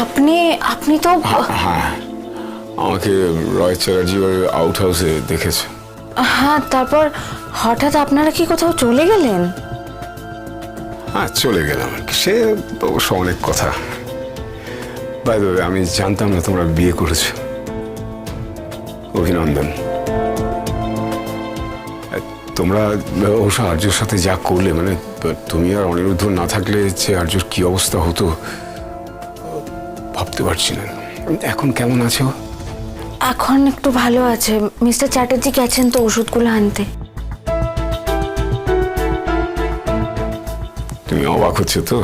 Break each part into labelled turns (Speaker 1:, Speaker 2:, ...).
Speaker 1: আপনি আপনি তো
Speaker 2: হ্যাঁ, আমাকে রয় চ্যাটার্জি আউট হাউসে দেখেছে।
Speaker 1: হ্যাঁ, তারপর হঠাৎ আপনারা কি কোথাও চলে গেলেন?
Speaker 2: হ্যাঁ, চলে গেলাম। সে অবশ্য অনেক কথা। বাই দ্য ওয়ে, আমি জানতাম না তোমরা বিয়ে করেছো। অভিনন্দন। তোমরা অবশ্য আর্যর সাথে যা করলে, মানে তুমি আর অনিরুদ্ধ না থাকলে যে আর্যর কি অবস্থা হতো ভাবতে পারছি না। এখন কেমন আছো?
Speaker 1: এখন একটু ভালো আছে। মিস্টার চ্যাটার্জি গেছেন তো ওষুধগুলো আনতে।
Speaker 2: তুমি অবাক হচ্ছে তো?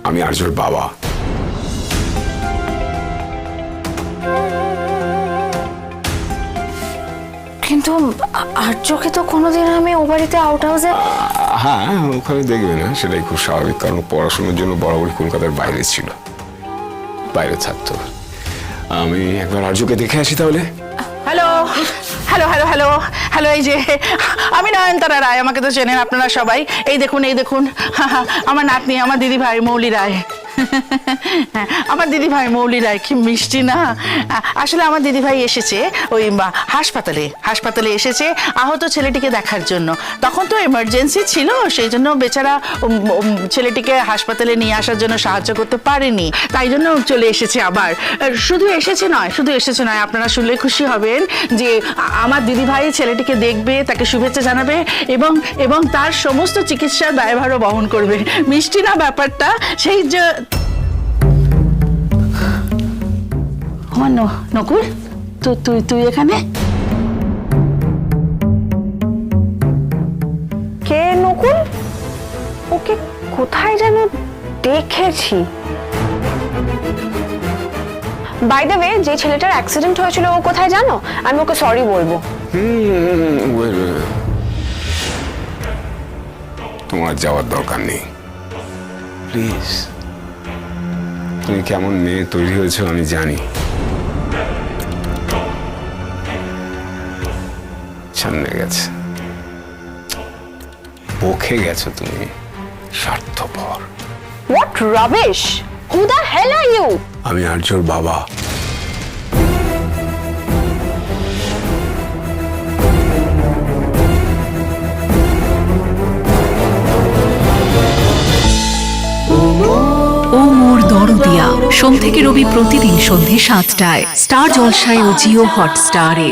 Speaker 2: আমি আর্যর বাবা।
Speaker 1: কিন্তু আর্যকে তো কোনোদিন আমি ও বাড়িতে আউট হাউসে।
Speaker 2: হ্যাঁ, ওখানে দেখবে না, সেটাই খুব স্বাভাবিক, কারণ পড়াশোনার জন্য বরাবরই কলকাতার বাইরে ছিল, বাইরে থাকতো। আমি একবার আর্যকে দেখে আসি তাহলে।
Speaker 3: Hello hello hello hello hello, এই যে আমি নয়নতারা রায়, আমাকে তো চেনেন আপনারা সবাই। এই দেখুন আমার নাতনি, আমার দিদি ভাই মৌলি রায়। আমার দিদি ভাই মৌলি রায় কি মিষ্টি না। আসলে আমার দিদি ভাই এসেছে ওই হাসপাতালে এসেছে আহত ছেলেটিকে দেখার জন্য। তখন তো এমার্জেন্সি ছিল, সেই জন্য বেচারা ছেলেটিকে হাসপাতালে নিয়ে আসার জন্য সাহায্য করতে পারেনি, তাই জন্য চলে এসেছে আবার। শুধু এসেছে নয়, আপনারা শুনলে খুশি হবেন যে আমার দিদি ভাই ছেলেটিকে দেখবে, তাকে শুভেচ্ছা জানাবে এবং তার সমস্ত চিকিৎসার দায়ভারও বহন করবে। মিষ্টি না ব্যাপারটা? সেই যে আমার নকুল, তুই এখানে?
Speaker 1: কে নকুল? ওকে কোথায় যেন দেখেছি। বাই দ্য ওয়ে, যে ছেলেটার অ্যাক্সিডেন্ট হয়েছিল ও কোথায় জানো? আমি ওকে সরি বলবো।
Speaker 2: তোমার যাওয়ার দরকার নেই, প্লিজ। তুমি কেমন মেয়ে তৈরি হয়েছো আমি জানি। ছান্নে গেছে, বকে গেছো তুমি, স্বার্থপর।
Speaker 1: What rubbish! Who the hell are you?
Speaker 2: আমি আর্যর বাবা।
Speaker 4: ও মোর দরদিয়া, সোম থেকে রবি প্রতিদিন সন্ধে ৭টায় স্টার জলসায় ও জিও হটস্টারে।